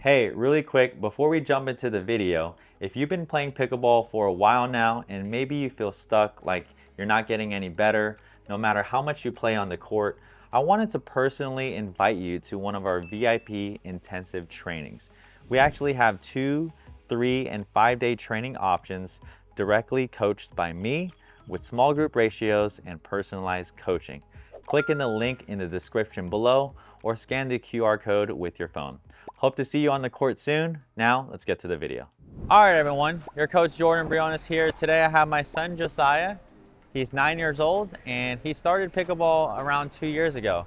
Hey, really quick, before we jump into the video, if you've been playing pickleball for a while now and maybe you feel stuck, like you're not getting any better, no matter how much you play on the court, I wanted to personally invite you to one of our VIP intensive trainings. We actually have 2, 3, and 5-day training options directly coached by me with small group ratios and personalized coaching. Click in the link in the description below or scan the QR code with your phone. Hope to see you on the court soon. Now, let's get to the video. All right, everyone, your coach Jordan Briones here. Today I have my son Josiah. He's 9 years old and he started pickleball around 2 years ago.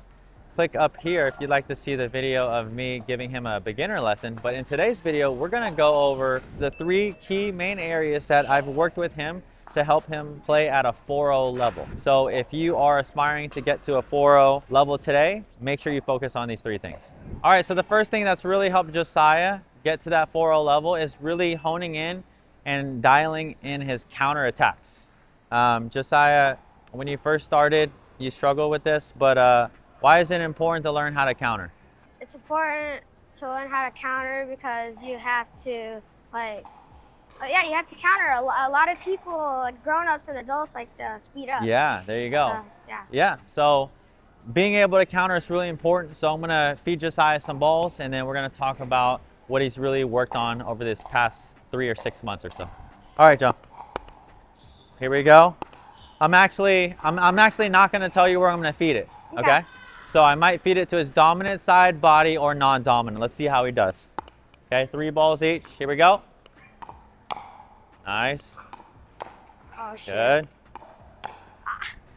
Click up here if you'd like to see the video of me giving him a beginner lesson. But in today's video, we're gonna go over the 3 key main areas that I've worked with him to help him play at a 4.0 level. So if you are aspiring to get to a 4.0 level today, make sure you focus on these 3 things. All right, so the first thing that's really helped Josiah get to that 4.0 level is really honing in and dialing in his counterattacks. Josiah, when you first started, you struggled with this, but why is it important to learn how to counter? It's important to learn how to counter because you have to you have to counter. A lot of people, like grown-ups and adults, like to speed up. Yeah, there you go. So, yeah, so being able to counter is really important. So I'm gonna feed Josiah some balls and then we're gonna talk about what he's really worked on over this past 3 or 6 months or so. All right, Joe. Here we go. I'm actually not gonna tell you where I'm gonna feed it, okay? So I might feed it to his dominant side, body, or non-dominant. Let's see how he does. Okay, 3 balls each. Here we go. Nice. Oh, shit.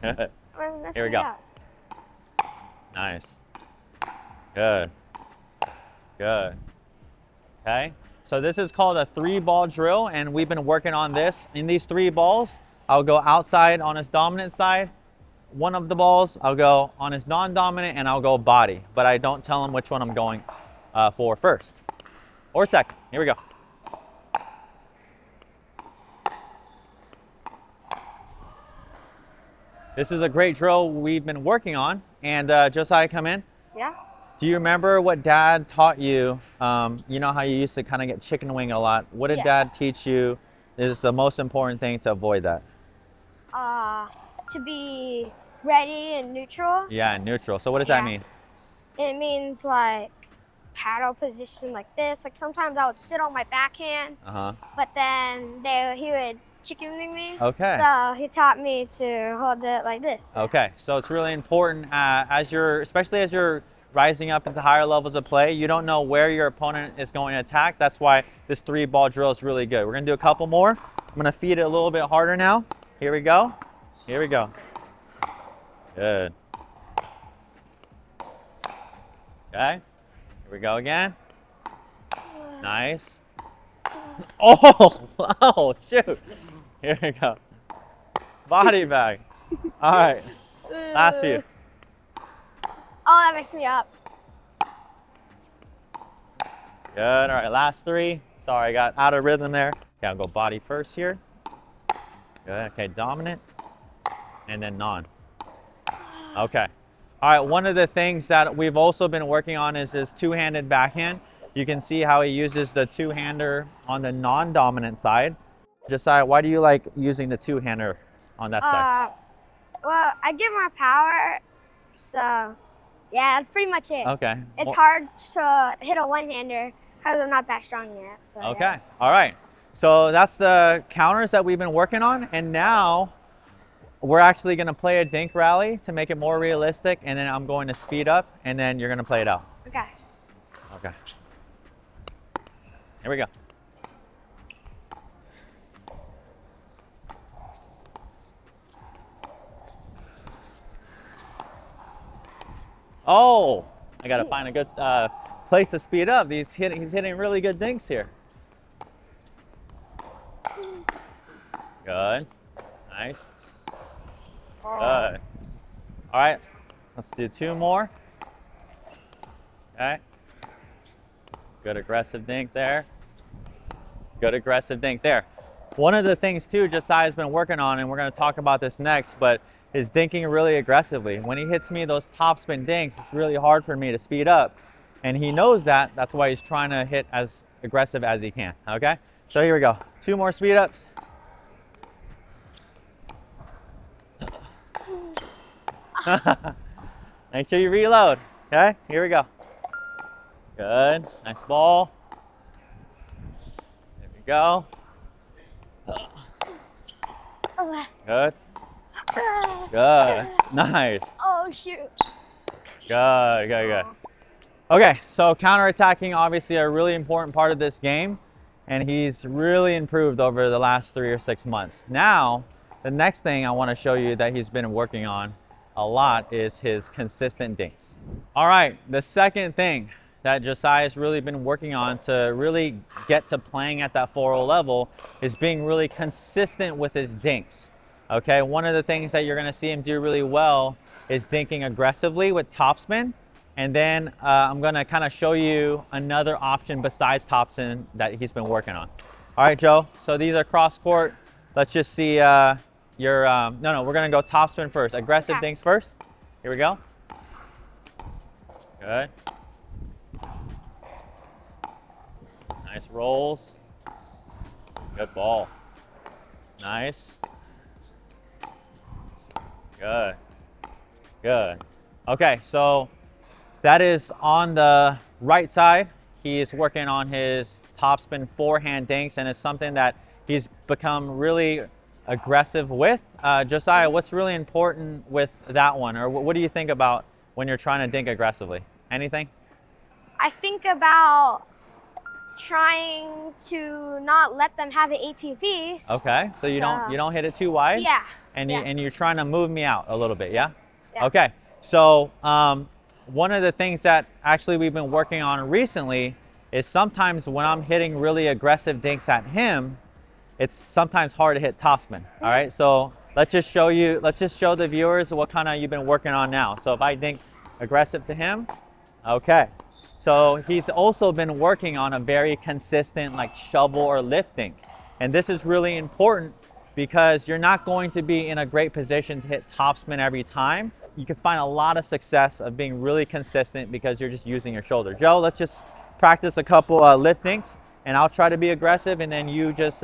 Good. Here we go. Up. Nice. Good. Good. Okay. So this is called a 3-ball drill, and we've been working on this. In these 3 balls, I'll go outside on his dominant side. One of the balls, I'll go on his non-dominant, and I'll go body. But I don't tell him which one I'm going for first or second. Here we go. This is a great drill we've been working on. And Josiah, come in. Yeah. Do you remember what Dad taught you? You know how you used to kind of get chicken wing a lot. What did Dad teach you is the most important thing to avoid that? To be ready and neutral. Yeah, neutral. So what does that mean? It means like paddle position like this. Like sometimes I would sit on my backhand, but then he would chicken wing me. Okay. So he taught me to hold it like this. Okay, so it's really important especially as you're rising up into higher levels of play, you don't know where your opponent is going to attack. That's why this 3-ball drill is really good. We're gonna do a couple more. I'm gonna feed it a little bit harder now. Here we go. Here we go. Good. Okay, here we go again. Nice. Oh, shoot. Here we go. Body bag. All right, last few. Oh, that makes me up. Good, all right, last 3. Sorry, I got out of rhythm there. Okay, I'll go body first here. Good, okay, dominant, and then non. Okay, all right, one of the things that we've also been working on is this 2-handed backhand. You can see how he uses the 2-hander on the non-dominant side. Josiah, why do you like using the 2-hander on that side? Well, I get more power, so yeah, that's pretty much it. Okay. It's hard to hit a 1-hander because I'm not that strong yet. So, okay, yeah. All right. So that's the counters that we've been working on, and now we're actually gonna play a dink rally to make it more realistic, and then I'm going to speed up, and then you're gonna play it out. Okay. Okay. Here we go. Oh, I gotta find a good place to speed up. He's hitting really good dinks here. Good, nice, good. All right, let's do 2 more. Okay, good aggressive dink there. Good aggressive dink there. One of the things too Josiah's been working on, and we're gonna talk about this next, but is dinking really aggressively. When he hits me those topspin dinks, it's really hard for me to speed up And he knows that. That's why he's trying to hit as aggressive as he can, okay? So here we go. 2 more speed ups. Make sure you reload, okay? Here we go. Good, nice ball. There we go. Good. Good, nice. Oh shoot. Good, good, good. Okay, so counterattacking, obviously a really important part of this game, and he's really improved over the last 3 or 6 months. Now, the next thing I want to show you that he's been working on a lot is his consistent dinks. All right, the second thing that Josiah has really been working on to really get to playing at that 4-0 level is being really consistent with his dinks. Okay, one of the things that you're going to see him do really well is dinking aggressively with topspin. And then I'm going to kind of show you another option besides topspin that he's been working on. All right, Joe. So these are cross court. Let's just see your, we're going to go topspin first. Aggressive dinks first. Here we go. Good. Nice rolls. Good ball. Nice. Good. Good. Okay, so that is on the right side. He is working on his topspin forehand dinks, and it's something that he's become really aggressive with. Josiah, what's really important with that one? Or what do you think about when you're trying to dink aggressively? Anything? I think about trying to not let them have the ATVs. Okay, so you don't hit it too wide? Yeah. And you're trying to move me out a little bit, yeah? Yeah. Okay, so one of the things that actually we've been working on recently is sometimes when I'm hitting really aggressive dinks at him, it's sometimes hard to hit topspin. All right, so let's just show the viewers what kind of you've been working on now. So if I dink aggressive to him, okay. So he's also been working on a very consistent like shovel or lift dink. And this is really important because you're not going to be in a great position to hit topspin every time. You can find a lot of success of being really consistent because you're just using your shoulder. Joe, let's just practice a couple lift dinks, and I'll try to be aggressive, and then you just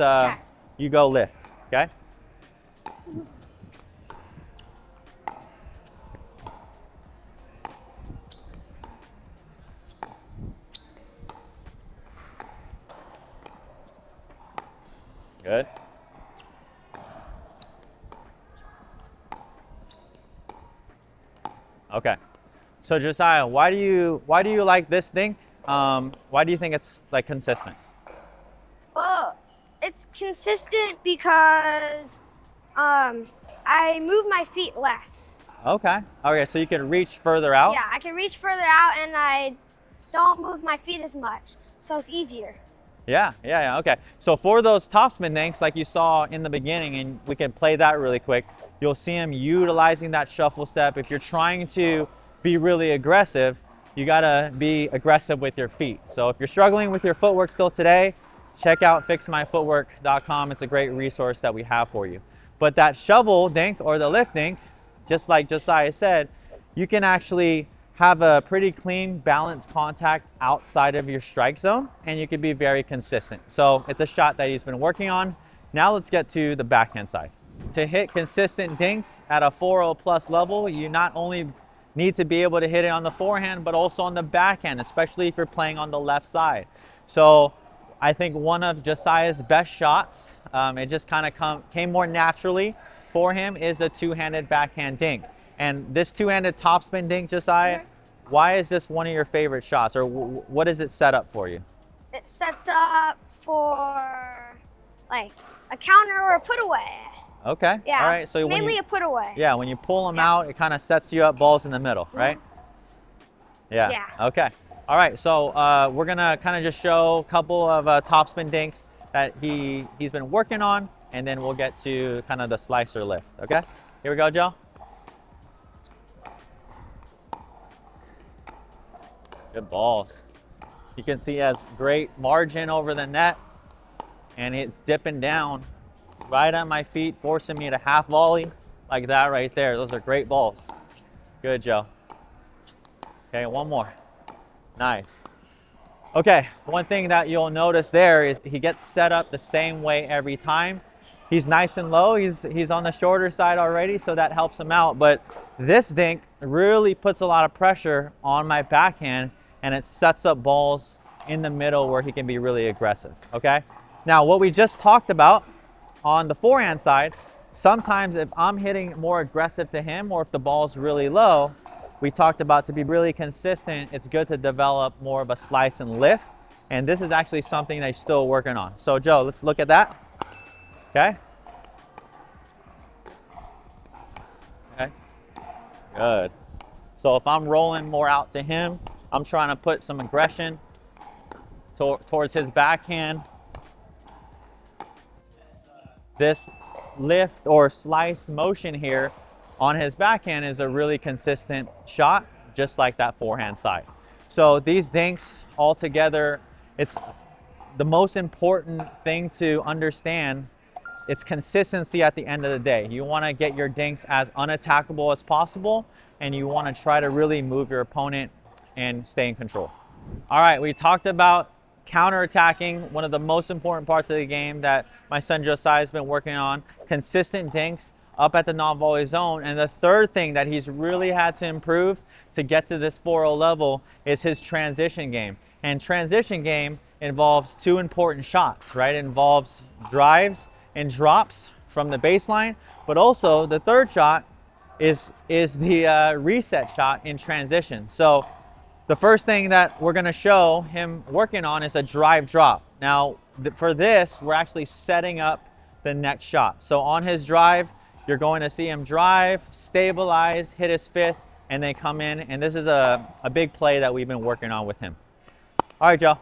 you go lift, okay? Good. Okay, so Josiah, why do you like this dink? Why do you think it's like consistent? Well, it's consistent because I move my feet less. Okay. Okay, so you can reach further out? Yeah, I can reach further out and I don't move my feet as much, so it's easier. Yeah, okay. So for those topspin dinks, like you saw in the beginning, and we can play that really quick, you'll see him utilizing that shuffle step. If you're trying to be really aggressive, you gotta be aggressive with your feet. So if you're struggling with your footwork still today, check out fixmyfootwork.com. It's a great resource that we have for you. But that shovel dink or the lift dink, just like Josiah said, you can actually have a pretty clean, balanced contact outside of your strike zone, and you can be very consistent. So it's a shot that he's been working on. Now let's get to the backhand side. To hit consistent dinks at a 4-0 plus level, you not only need to be able to hit it on the forehand, but also on the backhand, especially if you're playing on the left side. So I think one of Josiah's best shots, it just kind of came more naturally for him, is a two-handed backhand dink. And this two-handed topspin dink, Josiah, why is this one of your favorite shots, or what does it set up for you? It sets up for like a counter or a put away. Okay. Yeah. All right. So mainly a put away. Yeah. When you pull them out, it kind of sets you up balls in the middle, right? Yeah. Yeah. Okay. All right. So we're gonna kind of just show a couple of topspin dinks that he's been working on, and then we'll get to kind of the slicer lift. Okay. Here we go, Joe. Good balls. You can see he has great margin over the net, and it's dipping down right on my feet, forcing me to half volley like that right there. Those are great balls. Good, Joe. Okay, one more. Nice. Okay, one thing that you'll notice there is he gets set up the same way every time. He's nice and low, he's on the shorter side already, so that helps him out. But this dink really puts a lot of pressure on my backhand, and it sets up balls in the middle where he can be really aggressive, okay? Now, what we just talked about on the forehand side, sometimes if I'm hitting more aggressive to him or if the ball's really low, we talked about to be really consistent, it's good to develop more of a slice and lift. And this is actually something they're still working on. So Joe, let's look at that. Okay. Okay. Good. So if I'm rolling more out to him, I'm trying to put some aggression towards his backhand. This lift or slice motion here on his backhand is a really consistent shot, just like that forehand side. So these dinks all together, it's the most important thing to understand. It's consistency at the end of the day. You want to get your dinks as unattackable as possible, and you want to try to really move your opponent and stay in control. All right, we talked about counterattacking, one of the most important parts of the game that my son Josiah has been working on. Consistent dinks up at the non-volley zone. And the third thing that he's really had to improve to get to this 4-0 level is his transition game. And transition game involves two important shots, right? It involves drives and drops from the baseline, but also the third shot is the reset shot in transition. So the first thing that we're gonna show him working on is a drive drop. Now, for this, we're actually setting up the next shot. So on his drive, you're going to see him drive, stabilize, hit his fifth, and then come in. And this is a big play that we've been working on with him. All right, Joe,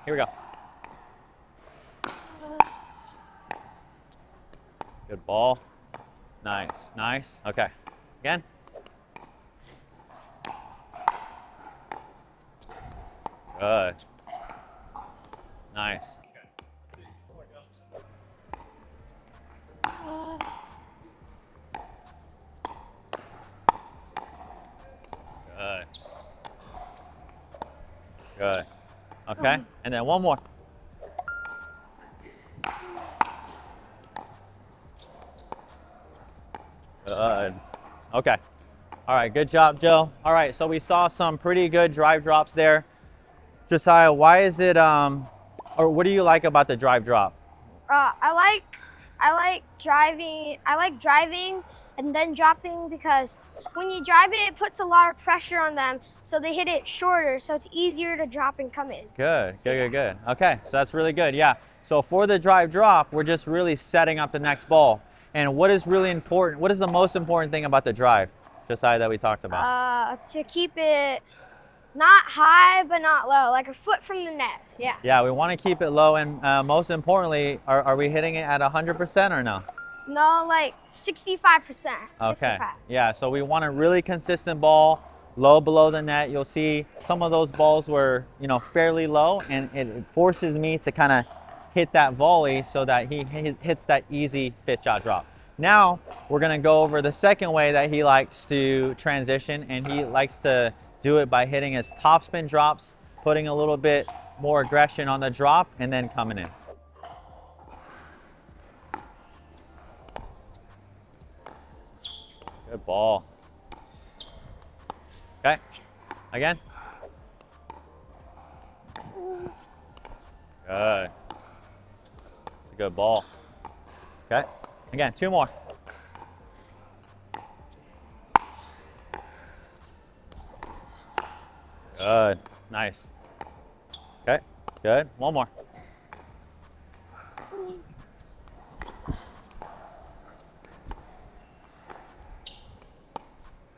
here we go. Good ball. Nice, nice. Okay, again. Good. Nice. Good. Good. Okay, and then one more. Good. Okay. All right, good job, Joe. All right, so we saw some pretty good drive drops there. Josiah, why is it, or what do you like about the drive drop? I like driving and then dropping, because when you drive it, it puts a lot of pressure on them, so they hit it shorter, so it's easier to drop and come in. Good, good. Okay, so that's really good, yeah. So for the drive drop, we're just really setting up the next ball. And what is really important, what is the most important thing about the drive, Josiah, that we talked about? To keep it not high, but not low, like a foot from the net, yeah. Yeah, we want to keep it low, and most importantly, are we hitting it at 100% or no? No, like 65%. Okay, 65. yeah, so we want a really consistent ball, low below the net. You'll see some of those balls were, you know, fairly low, and it forces me to kind of hit that volley so that he hits that easy fit shot drop. Now, we're gonna go over the second way that he likes to transition, and he likes to do it by hitting his topspin drops, putting a little bit more aggression on the drop, and then coming in. Good ball. Okay, again. Good. It's a good ball. Okay, again, two more. Good, nice. Okay, good, one more.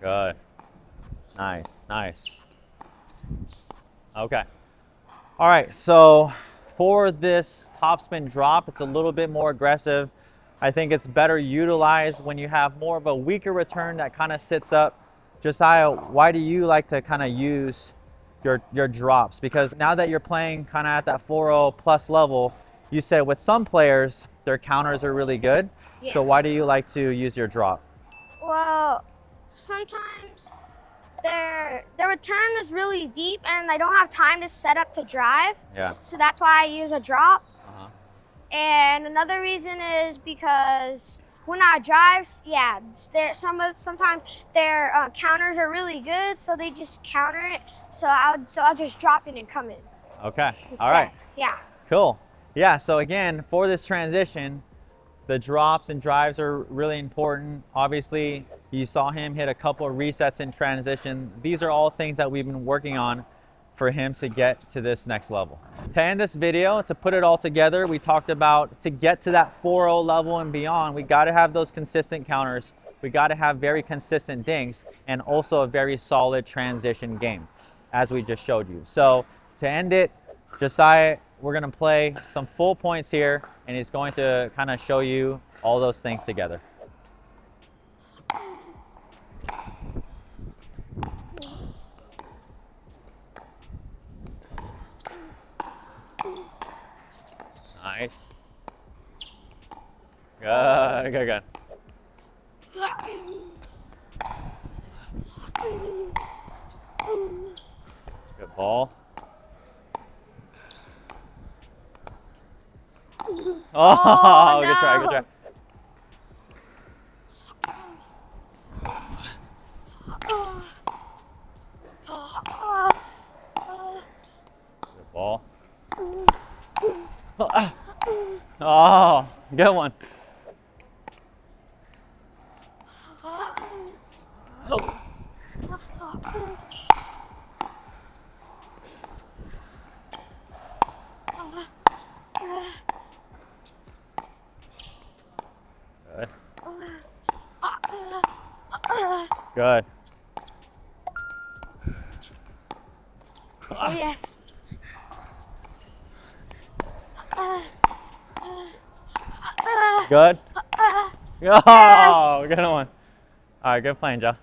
Good, nice, nice. Okay, all right, so for this topspin drop, it's a little bit more aggressive. I think it's better utilized when you have more of a weaker return that kind of sits up. Josiah, why do you like to kind of use your drops? Because now that you're playing kind of at that 4-0 plus level, you said with some players, their counters are really good. Yeah. So why do you like to use your drop? Well, sometimes their return is really deep, and I don't have time to set up to drive. Yeah. So that's why I use a drop. Uh-huh. And another reason is because when I drive, yeah, sometimes their counters are really good, so they just counter it. So I'll just drop it and come in. Okay. Instead. All right. Yeah. Cool. Yeah. So again, for this transition, the drops and drives are really important. Obviously, you saw him hit a couple of resets in transition. These are all things that we've been working on for him to get to this next level. To end this video, to put it all together, we talked about to get to that 4-0 level and beyond, we got to have those consistent counters. We got to have very consistent dinks and also a very solid transition game, as we just showed you. So to end it, Josiah, we're going to play some full points here, and he's going to kind of show you all those things together. Nice. Good, good, good. Good ball. Oh, good try, good try. Good ball. Oh, good one. Good. Good. Oh, yes. Good. Oh, good one. All right, good playing, Joe.